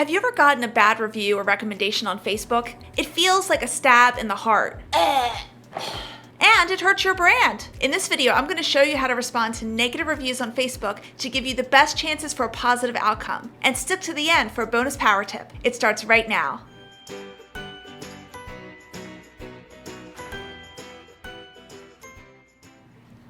Have you ever gotten a bad review or recommendation on Facebook? It feels like a stab in the heart. And it hurts your brand. In this video, I'm going to show you how to respond to negative reviews on Facebook to give you the best chances for a positive outcome. And stick to the end for a bonus power tip. It starts right now.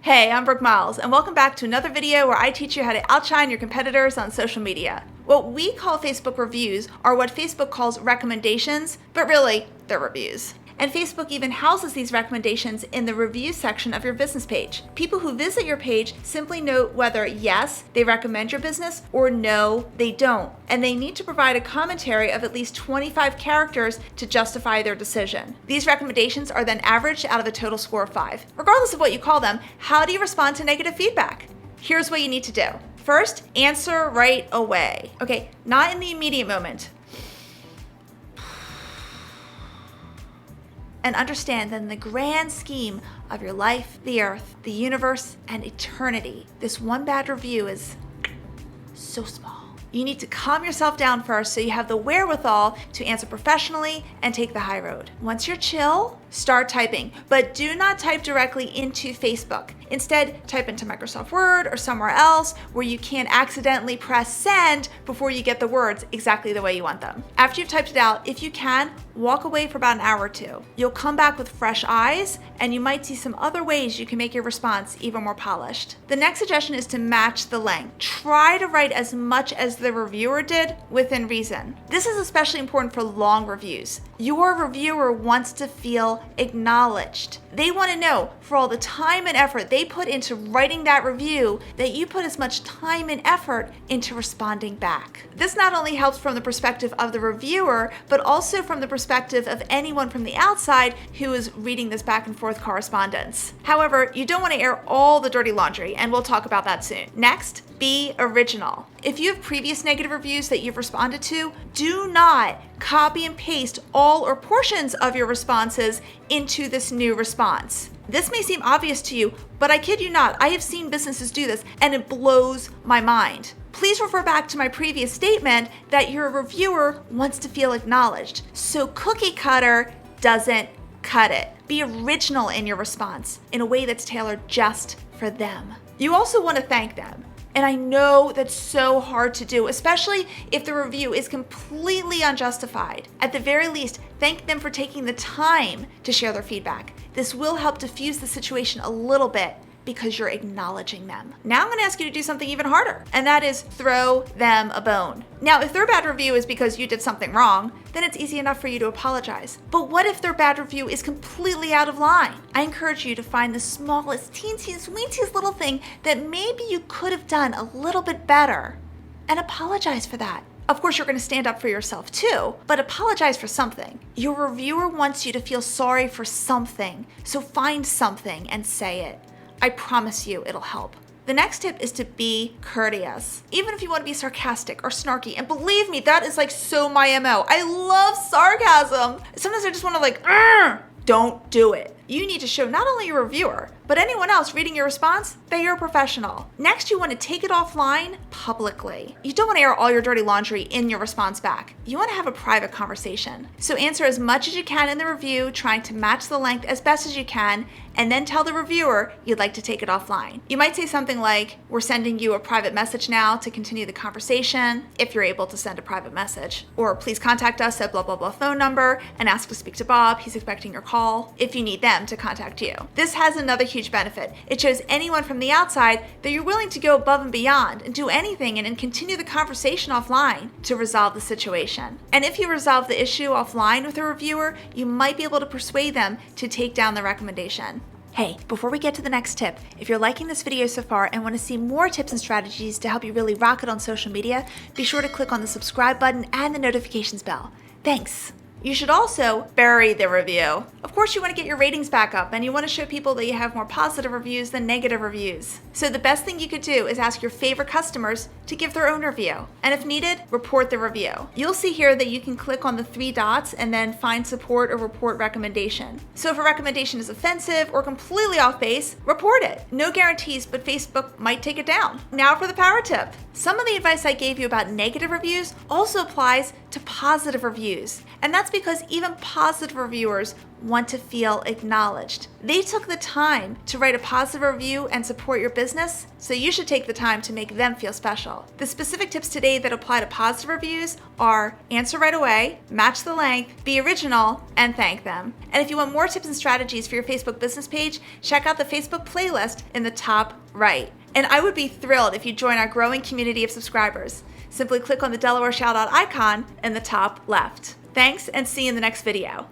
Hey, I'm Brooke Miles, and welcome back to another video where I teach you how to outshine your competitors on social media. What we call Facebook reviews are what Facebook calls recommendations, but really, they're reviews. And Facebook even houses these recommendations in the review section of your business page. People who visit your page simply note whether yes, they recommend your business, or no, they don't. And they need to provide a commentary of at least 25 characters to justify their decision. These recommendations are then averaged out of a total score of 5. Regardless of what you call them, how do you respond to negative feedback? Here's what you need to do. First, answer right away. Okay, not in the immediate moment. And understand that in the grand scheme of your life, the earth, the universe, and eternity, this one bad review is so small. You need to calm yourself down first so you have the wherewithal to answer professionally and take the high road. Once you're chill, start typing, but do not type directly into Facebook. Instead, type into Microsoft Word or somewhere else where you can't accidentally press send before you get the words exactly the way you want them. After you've typed it out, if you can, walk away for about an hour or two. You'll come back with fresh eyes, and you might see some other ways you can make your response even more polished. The next suggestion is to match the length. Try to write as much as the reviewer did within reason. This is especially important for long reviews. Your reviewer wants to feel acknowledged. They want to know for all the time and effort they put into writing that review that you put as much time and effort into responding back. This not only helps from the perspective of the reviewer, but also from the perspective of anyone from the outside who is reading this back and forth correspondence. However, you don't want to air all the dirty laundry, and we'll talk about that soon. Next, be original. If you have previous negative reviews that you've responded to, do not copy and paste all or portions of your responses into this new response. This may seem obvious to you, but I kid you not, I have seen businesses do this, and it blows my mind. Please refer back to my previous statement that your reviewer wants to feel acknowledged. So cookie cutter doesn't cut it. Be original in your response in a way that's tailored just for them. You also want to thank them. And I know that's so hard to do, especially if the review is completely unjustified. At the very least, thank them for taking the time to share their feedback. This will help diffuse the situation a little bit because you're acknowledging them. Now I'm going to ask you to do something even harder, and that is throw them a bone. Now, if their bad review is because you did something wrong, then it's easy enough for you to apologize. But what if their bad review is completely out of line? I encourage you to find the smallest, teeniest, weentiest little thing that maybe you could have done a little bit better and apologize for that. Of course, you're going to stand up for yourself too, but apologize for something. Your reviewer wants you to feel sorry for something, so find something and say it. I promise you it'll help. The next tip is to be courteous. Even if you want to be sarcastic or snarky, and believe me, that is like so my MO. I love sarcasm. Sometimes I just want to like, don't do it. You need to show not only your reviewer, but anyone else reading your response that you're a professional. Next, you want to take it offline publicly. You don't want to air all your dirty laundry in your response back. You want to have a private conversation. So answer as much as you can in the review, trying to match the length as best as you can, and then tell the reviewer you'd like to take it offline. You might say something like, we're sending you a private message now to continue the conversation, if you're able to send a private message. Or please contact us at blah, blah, blah phone number and ask to speak to Bob. He's expecting your call, if you need them to contact you. This has another huge benefit. It shows anyone from the outside that you're willing to go above and beyond and do anything and continue the conversation offline to resolve the situation. And if you resolve the issue offline with a reviewer, you might be able to persuade them to take down the recommendation. Hey, before we get to the next tip, if you're liking this video so far and want to see more tips and strategies to help you really rock it on social media, be sure to click on the subscribe button and the notifications bell. Thanks. You should also bury the review. Of course, you want to get your ratings back up and you want to show people that you have more positive reviews than negative reviews. So the best thing you could do is ask your favorite customers to give their own review. And if needed, report the review. You'll see here that you can click on the 3 dots and then find support or report recommendation. So if a recommendation is offensive or completely off base, report it. No guarantees, but Facebook might take it down. Now for the power tip. Some of the advice I gave you about negative reviews also applies to positive reviews. And that's because even positive reviewers want to feel acknowledged. They took the time to write a positive review and support your business, so you should take the time to make them feel special. The specific tips today that apply to positive reviews are answer right away, match the length, be original, and thank them. And if you want more tips and strategies for your Facebook business page, check out the Facebook playlist in the top right. And I would be thrilled if you join our growing community of subscribers. Simply click on the Delaware ShoutOut icon in the top left. Thanks, and see you in the next video.